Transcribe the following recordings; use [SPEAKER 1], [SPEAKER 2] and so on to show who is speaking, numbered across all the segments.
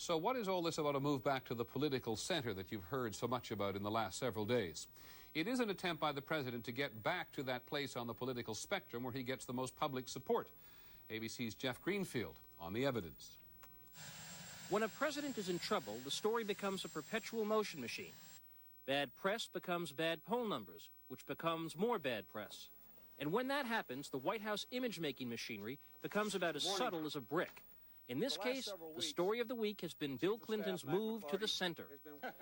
[SPEAKER 1] So what is all this about a move back to the political center that you've heard so much about in the last several days? It is an attempt by the president to get back to that place on the political spectrum where he gets the most public support. ABC's Jeff Greenfield on the evidence.
[SPEAKER 2] When a president is in trouble, the story becomes a perpetual motion machine. Bad press becomes bad poll numbers, which becomes more bad press. And when that happens, the White House image-making machinery becomes about as subtle as a brick. In this case, the story of the week has been Bill Clinton's move to the center.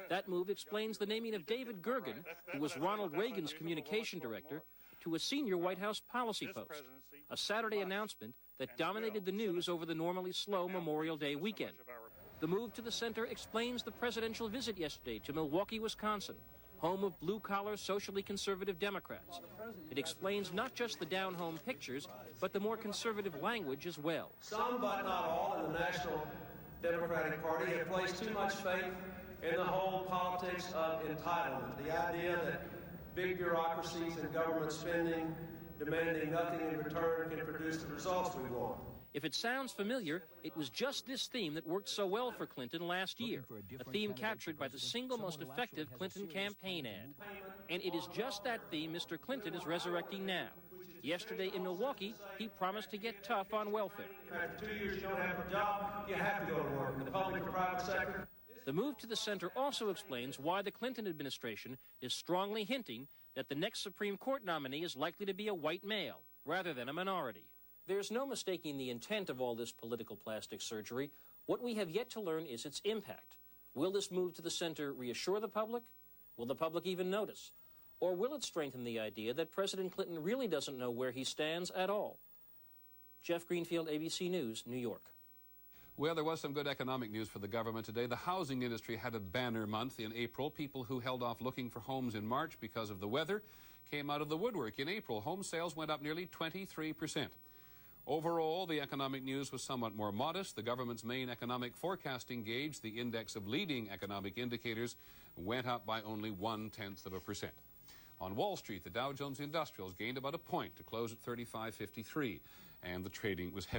[SPEAKER 2] That move explains the naming of David Gergen, who was Ronald Reagan's communication director, to a senior White House policy post, a Saturday announcement that dominated the news over the normally slow Memorial Day weekend. The move to the center explains the presidential visit yesterday to Milwaukee, Wisconsin, home of blue-collar, socially conservative Democrats. It explains not just the down-home pictures, but the more conservative language as well.
[SPEAKER 3] Some, but not all, in the National Democratic Party have placed too much faith in the whole politics of entitlement, the idea that big bureaucracies and government spending demanding nothing in return can produce the results we want.
[SPEAKER 2] If it sounds familiar, it was just this theme that worked so well for Clinton last year, a theme captured by the single most effective Clinton campaign ad. And it is just that theme Mr. Clinton is resurrecting now. Yesterday in Milwaukee, he promised to get tough on welfare.
[SPEAKER 3] After 2 years you don't have a job, you have to go to work in the public or private sector.
[SPEAKER 2] The move to the center also explains why the Clinton administration is strongly hinting that the next Supreme Court nominee is likely to be a white male rather than a minority. There's no mistaking the intent of all this political plastic surgery. What we have yet to learn is its impact. Will this move to the center reassure the public? Will the public even notice? Or will it strengthen the idea that President Clinton really doesn't know where he stands at all? Jeff Greenfield, ABC News, New York.
[SPEAKER 1] Well, there was some good economic news for the government today. The housing industry had a banner month in April. People who held off looking for homes in March because of the weather came out of the woodwork. In April, home sales went up nearly 23%. Overall, the economic news was somewhat more modest. The government's main economic forecasting gauge, the index of leading economic indicators, went up by only 0.1%. On Wall Street, the Dow Jones Industrials gained about a point to close at 35.53, and the trading was heavy.